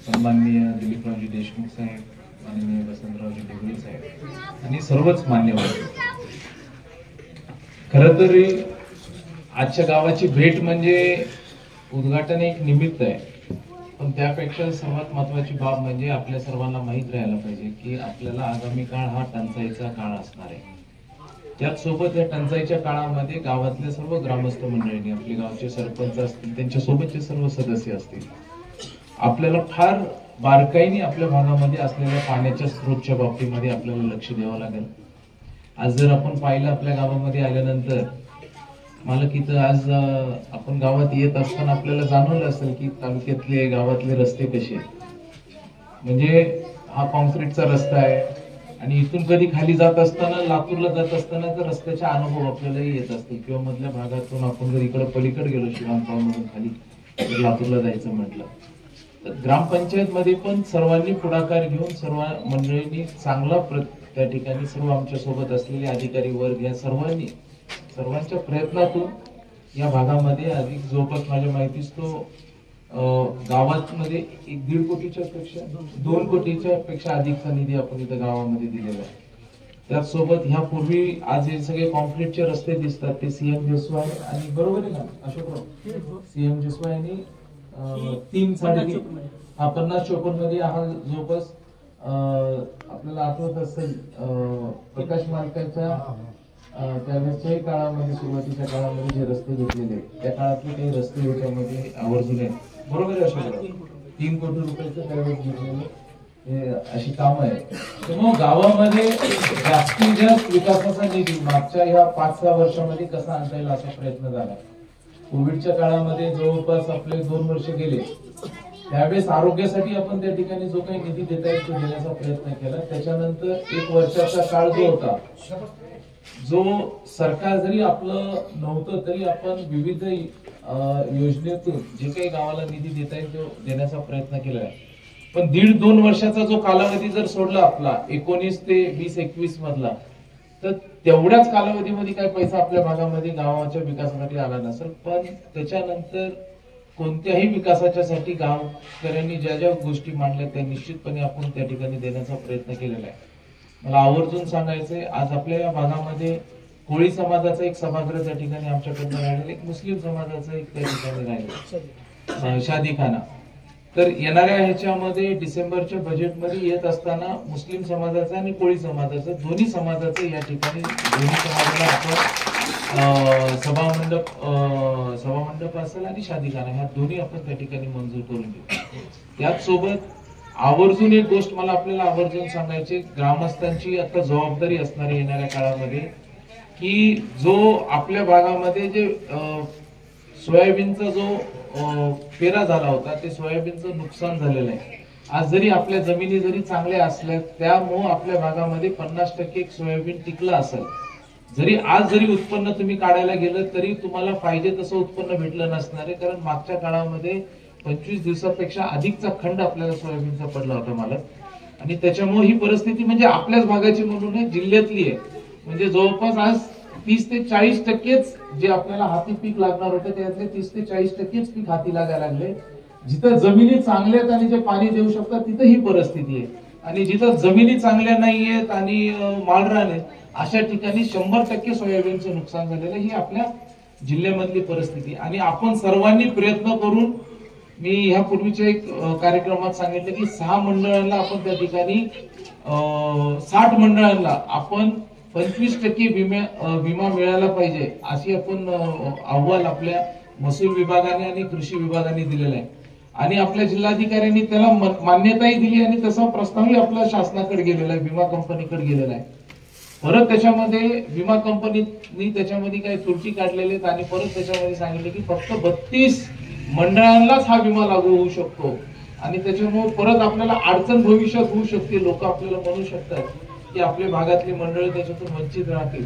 सन्माननीय दिलीपरावजी देशमुख साहेब, माननीय वसंतरावजी ढेगळे साहेब आणि सर्वच मान्यवर. खरं तर आजच्या गावाची भेट म्हणजे उद्घाटन एक निमित्त आहे, पण त्यापेक्षा सर्वात महत्वाची बाब म्हणजे आपल्या सर्वांना माहित राहायला पाहिजे की आपल्याला आगामी काळ हा टंचाईचा काळ असणार आहे. त्याचसोबत या टंचाईच्या काळामध्ये गावातल्या सर्व ग्रामस्थ मंडळींनी, आपले गावचे सरपंच असतील, त्यांच्या सोबतचे सर्व सदस्य असतील, आपल्याला फार बारकाईने आपल्या भागामध्ये असलेल्या पाण्याच्या स्रोतच्या बाबतीमध्ये आपल्याला लक्ष द्यावं लागेल. आज जर आपण पाहिलं आपल्या गावामध्ये आल्यानंतर, मला की आज आपण गावात येत असताना आपल्याला जाणवलं असेल की तालुक्यातले गावातले रस्ते कसे आहेत. म्हणजे हा कॉन्क्रीटचा रस्ता आहे आणि इथून कधी खाली जात असताना, लातूरला जात असताना तर रस्त्याचे अनुभव आपल्यालाही येत असतील, किंवा मधल्या भागातून आपण जर इकडे पलीकडे गेलो शिवांपाव मधून खाली लातूरला जायचं म्हटलं तर ग्रामपंचायत मध्ये पण सर्वांनी पुढाकार घेऊन सर्व मंडळींनी चांगला त्या ठिकाणी सर्व आमच्या सोबत असलेले अधिकारी वर्ग या सर्वांच्या प्रयत्नातून या भागामध्ये अधिक जवळपास माझ्या माहितीस तो गावात मध्ये 1.5 कोटीच्या पेक्षा 2 कोटीच्या पेक्षा अधिकचा निधी आपण इथं गावामध्ये दिलेला आहे. त्याचसोबत ह्या पूर्वी आज हे सगळे कॉन्क्रीटचे रस्ते दिसतात ते सीएम जसवाय आणि बरोबर आहे ना अशोकराव, सीएम जसवाय यांनी 50-54 मध्ये हा जवळपास आपल्याला आठवत असेल प्रकाश मालकाच्या त्यावेळेसच्याही काळामध्ये, सुरुवातीच्या काळामध्ये जे रस्ते घेतलेले त्या काळातले काही रस्ते ह्याच्यामध्ये आवर्जून आहेत. बरोबर आहे अशोकराव, 3 कोटी रुपयाचं त्यावेळेस घेतलेले अशी कामं आहे. तर मग गावामध्ये जास्तीत जास्त विकासाचा निधी मागच्या ह्या 5-6 वर्षामध्ये कसा आणता येईल असा प्रयत्न झाला. कोविडच्या काळामध्ये जवळपास आपले 2 वर्ष गेले, त्यावेळेस आरोग्यासाठी आपण त्या ठिकाणी जो काही निधी देता येईल तो देण्याचा प्रयत्न केला. त्याच्यानंतर 1 वर्षाचा काळ जो होता, जो सरकार जरी आपलं नव्हतं तरी आपण विविध योजनेतून जे काही गावाला निधी देता येईल तो देण्याचा प्रयत्न केला आहे. पण 1.5-2 वर्षाचा जो कालावधी जर सोडला आपला 19 ते 20-21 मधला, तर तेवढ्याच कालावधीमध्ये काही पैसा आपल्या भागामध्ये गावाच्या विकासासाठी आला नसेल. पण त्याच्यानंतर कोणत्याही विकासाच्या साठी गावकऱ्यांनी ज्या ज्या गोष्टी मांडल्या त्या निश्चितपणे आपण त्या ठिकाणी देण्याचा प्रयत्न केलेला आहे. मला आवर्जून सांगायचंय, आज आपल्या या भागामध्ये कोळी समाजाचा एक सभागृह त्या ठिकाणी आमच्याकडनं राहिलेला, एक मुस्लिम समाजाचा एक त्या ठिकाणी राहिलेला शादीखाना. तर येणाऱ्या ह्याच्यामध्ये डिसेंबरच्या बजेटमध्ये येत असताना मुस्लिम समाजाचा आणि कोळी समाजाचं दोन्ही समाजाचं या ठिकाणी दोन्ही समाजाला आपण सभामंडप असेल आणि शादीखाना ह्या दोन्ही आपण त्या ठिकाणी मंजूर करून देऊ. त्याचसोबत आवर्जून एक गोष्ट मला आपल्याला आवर्जून सांगायची, ग्रामस्थांची आता जबाबदारी असणार येणाऱ्या काळामध्ये की जो आपल्या भागामध्ये जे सोयाबीनचा जो पेरा झाला होता ते सोयाबीनचं नुकसान झालेलं आहे. आज जरी आपल्या जमिनी जरी चांगल्या असल्या त्यामुळे आपल्या भागामध्ये 50% सोयाबीन टिकलं असेल. जरी आज जरी उत्पन्न तुम्ही काढायला गेलं तरी तुम्हाला पाहिजे तसं उत्पन्न भेटलं नसणार आहे, कारण मागच्या काळामध्ये 25 दिवसापेक्षा अधिकचा खंड आपल्याला सोयाबीनचा पडला होता मालक. आणि त्याच्यामुळे ही परिस्थिती म्हणजे आपल्याच भागाची म्हणून जिल्ह्यातली आहे. म्हणजे जवळपास आज 30 ते 40% जे आपल्याला हाती पीक लागणार होतं त्यातले 30 ते 40% पीक हाती लागायला लागले. जिथं जमिनी चांगल्या आहेत आणि जे पाणी देऊ शकतात तिथं ही परिस्थिती आहे, आणि जिथं जमिनी चांगल्या नाहीयेत आणि माळरान आहेत अशा ठिकाणी 100% सोयाबीनचं नुकसान झालेलं ही आपल्या जिल्ह्यामधली परिस्थिती. आणि आपण सर्वांनी प्रयत्न करून, मी ह्यापूर्वीच्या एक कार्यक्रमात सांगितलं की 6 मंडळांना आपण त्या ठिकाणी 60 मंडळांना आपण 25% विमा मिळाला पाहिजे अशी आपण अहवाल आपल्या महसूल विभागाने आणि कृषी विभागाने दिलेला आहे. आणि आपल्या जिल्हाधिकाऱ्यांनी त्याला मान्यताही दिली आणि तसा प्रस्तावही आपल्या शासनाकडे गेलेला आहे, विमा कंपनीकडे गेलेला आहे. परत त्याच्यामध्ये विमा कंपनीनी त्याच्यामध्ये काही त्रुटी काढलेल्या आहेत आणि परत त्याच्यामध्ये सांगितले की फक्त 32 मंडळांनाच हा विमा लागू होऊ शकतो. आणि त्याच्यामुळे परत आपल्याला अडचण भविष्यात होऊ शकते. लोक आपल्याला म्हणू शकतात की आपल्या भागातली मंडळी त्याच्यातून वंचित राहतील.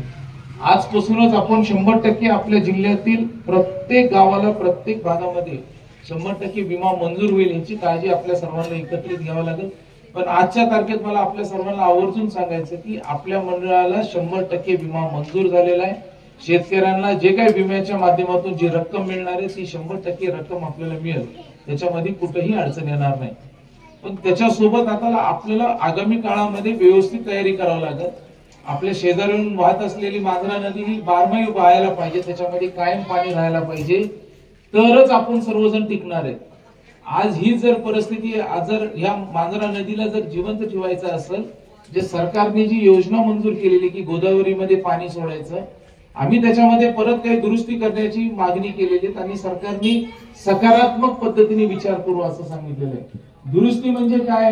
आजपासूनच आपण 100% आपल्या जिल्ह्यातील प्रत्येक गावाला, प्रत्येक भागामध्ये 100% विमा मंजूर होईल याची काळजी आपल्या सर्वांना एकत्रित घ्यावी लागेल. पण आजच्या तारखेत मला आपल्या सर्वांना आवर्जून सांगायचं की आपल्या मंडळाला 100% विमा मंजूर झालेला आहे. शेतकऱ्यांना जे काही विम्याच्या माध्यमातून जी रक्कम मिळणार आहे ती 100% रक्कम आपल्याला मिळेल, त्याच्यामध्ये कुठेही अडचण येणार नाही. पण त्याच्यासोबत आता आपल्याला आगामी काळामध्ये व्यवस्थित तयारी करावी लागेल. आपल्या शेजारून वाहत असलेली मांजरा नदी ही बारमाही वाहायला पाहिजे, त्याच्यामध्ये कायम पाणी राहायला पाहिजे, तरच आपण सर्वजण टिकणार आहे. आज ही जर परिस्थिती, आज जर ह्या मांजरा नदीला जर जिवंत ठेवायचं असेल, जे सरकारने जी योजना मंजूर केलेली की गोदावरीमध्ये पाणी सोडायचं, आम्ही त्याच्यामध्ये परत काही दुरुस्ती करण्याची मागणी केलेली आहे आणि सरकारने सकारात्मक पद्धतीने विचार करू असं सांगितलेलं आहे. दुरुस्ती म्हणजे काय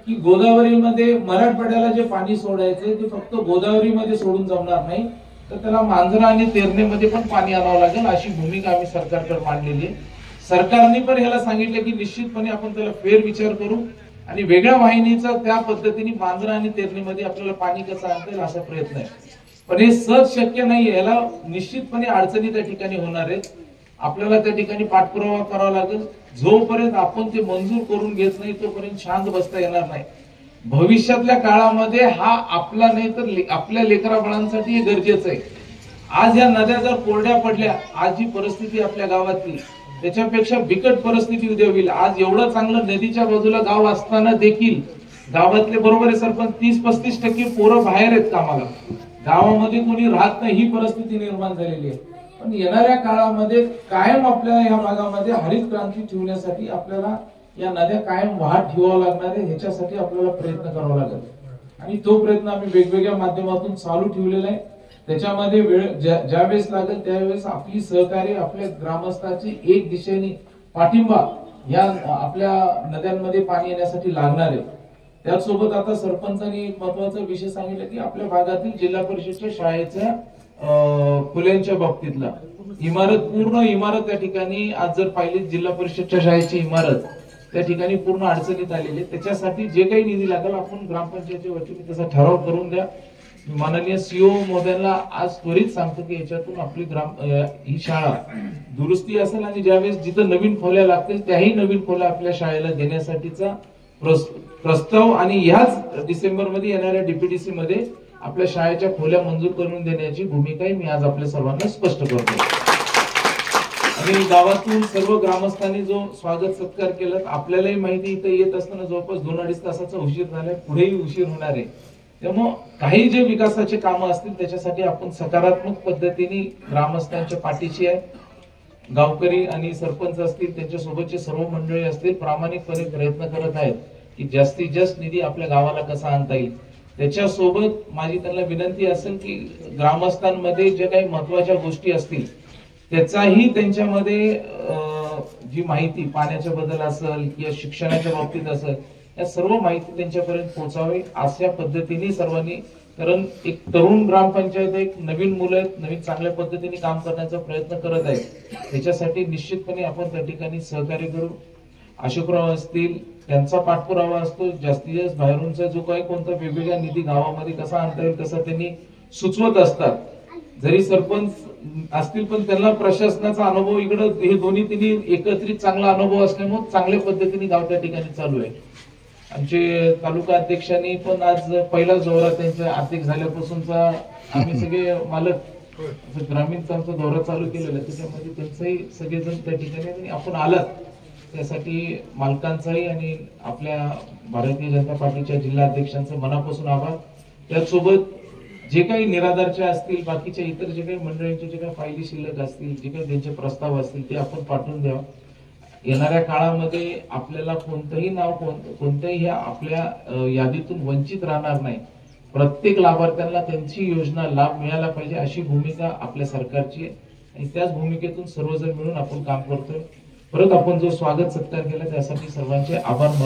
की गोदावरीमध्ये मराठवाड्याला जे पाणी सोडायचे ते फक्त गोदावरीमध्ये सोडून जमणार नाही, तर त्याला मांजरा आणि तेरणेमध्ये पण पाणी आणावं लागेल, अशी भूमिका आम्ही सरकारकडे मांडलेली आहे. सरकारने पण याला सांगितलं की निश्चितपणे आपण त्याला फेर विचार करू आणि वेगळ्या वाहिनीचा त्या पद्धतीने मांजरा आणि तेरणीमध्ये आपल्याला पाणी कसं आणता येईल असा प्रयत्न आहे. पण हे सहज शक्य नाहीये, याला निश्चितपणे अडचणी त्या ठिकाणी होणार आहेत. आपल्याला त्या ठिकाणी पाठपुरावा करावा लागेल. जोपर्यंत आपण ते मंजूर करून घेत नाही तोपर्यंत शांत बसता येणार नाही. भविष्यातल्या काळामध्ये हा आपला नाही तर आपल्या लेकरा बाळांसाठी हे गरजेचं आहे. आज या नद्या जर कोरड्या पडल्या, आज जी परिस्थिती आपल्या गावातली, त्याच्यापेक्षा बिकट परिस्थिती उद्या होईल. आज एवढं चांगलं नदीच्या बाजूला गाव असताना देखील गावातले बरोबर आहे सरपंच 30-35% पोरं बाहेर आहेत कामाला, गावामध्ये कोणी राहत नाही, ही परिस्थिती निर्माण झालेली आहे. पण येणाऱ्या काळामध्ये कायम आपल्याला या भागामध्ये हरित क्रांती ठेवण्यासाठी आपल्याला या नद्या कायम वाहत ठेवावं लागणार आहे. ह्याच्यासाठी आपल्याला प्रयत्न करावा लागेल आणि तो प्रयत्न आम्ही वेगवेगळ्या माध्यमातून चालू ठेवलेला आहे. त्याच्यामध्ये वेळ ज्यावेळेस लागेल त्यावेळेस आपली सहकार्य, आपल्या ग्रामस्थांची एक दिशेने पाठिंबा या आपल्या नद्यांमध्ये पाणी येण्यासाठी लागणार आहे. त्याचसोबत आता सरपंचांनी एक महत्वाचा विषय सांगितला की आपल्या भागातील जिल्हा परिषदच्या शाळेच्या फुल्यांच्या बाबतीतला पूर्ण इमारत त्या ठिकाणी आज जर पाहिली जिल्हा परिषदच्या शाळेची इमारत त्या ठिकाणी पूर्ण अडचणीत आलेली. त्याच्यासाठी जे काही निधी लागेल आपण ग्रामपंचायतीच्या वतीने त्याचा ठराव करून द्या. माननीय सीओ महोदयांना आज त्वरित सांगतो की याच्यातून आपली ही शाळा दुरुस्ती असेल आणि ज्यावेळेस जिथं नवीन खोल्या लागतील त्याही नवीन खोल्या आपल्या शाळेला देण्यासाठीचा प्रस्ताव आणि ह्याच डिसेंबर मध्ये येणाऱ्या डीपीडीसी मध्ये आपल्या शाळेच्या खोल्या मंजूर करून देण्याची भूमिकाही मी आज आपल्या सर्वांना स्पष्ट करतो. आणि गावातून सर्व ग्रामस्थांनी जो स्वागत सत्कार केला, आपल्यालाही माहिती इथे येत असताना जवळपास 2-2.5 तासाचा उशीर झालाय, पुढेही उशीर होणार आहे. त्यामुळे काही जे विकासाचे कामं असतील त्याच्यासाठी आपण सकारात्मक पद्धतीने ग्रामस्थांच्या पाठीशी आहे. गावकरी आणि सरपंच असतील, त्यांच्या सोबतचे सर्व मंडळी असतील, प्रामाणिकपणे प्रयत्न करत आहेत की जास्तीत जास्त निधी आपल्या गावाला कसा आणता येईल. त्याच्यासोबत माझी त्यांना विनंती असेल की ग्रामस्थांमध्ये जे काही महत्वाच्या गोष्टी असतील त्याचाही त्यांच्यामध्ये जी माहिती पाण्याच्या बद्दल असेल किंवा शिक्षणाच्या बाबतीत असेल, या सर्व माहिती त्यांच्यापर्यंत पोहोचावी अशा पद्धतीने सर्वांनी. कारण एक तरुण ग्रामपंचायत, एक नवीन मुलं आहेत, नवीन चांगल्या पद्धतीने काम करण्याचा प्रयत्न करत आहेत. त्याच्यासाठी निश्चितपणे आपण त्या ठिकाणी सहकार्य करू. अशोकराव असतील, त्यांचा पाठपुरावा असतो. जास्तीत जास्त बाहेरूनचा जो काही कोणता वेगवेगळा निधी गावामध्ये कसा आणता येईल तसा त्यांनी सुचवत असतात. जरी सरपंच असतील पण त्यांना प्रशासनाचा अनुभव इकडे हे दोन्ही तिन्ही एकत्रित चांगला अनुभव असल्यामुळे चांगल्या पद्धतीने गाव त्या ठिकाणी चालू आहे. आमचे तालुका अध्यक्षांनी पण आज पहिला दौरा त्यांच्या आर्थिक झाल्यापासूनचा आम्ही सगळे मालक ग्रामीणचा आमचा दौरा चालू केलेला, त्याच्यामध्ये त्यांचंही सगळेजण त्या ठिकाणी आपण आलात त्यासाठी मालकांचाही आणि आपल्या भारतीय जनता पार्टीच्या जिल्हा अध्यक्षांचं मनापासून आभार. त्याचसोबत जे काही निराधारच्या असतील, बाकीच्या इतर जे काही मंडळींचे जे काही फायली शिल्लक असतील, जे काही त्यांचे प्रस्ताव असतील ते आपण पाठवून द्यावं. येणाऱ्या काळामध्ये आपल्याला कोणतंही नाव कोणत्याही आपल्या यादीतून वंचित राहणार नाही. प्रत्येक लाभार्थ्यांना त्यांची योजना लाभ मिळाला पाहिजे अशी भूमिका आपल्या सरकारची आहे आणि त्याच भूमिकेतून सर्वजण मिळून आपण काम करतोय. परत आपण जो स्वागत सत्कार केला त्यासाठी सर्वांचे आभार.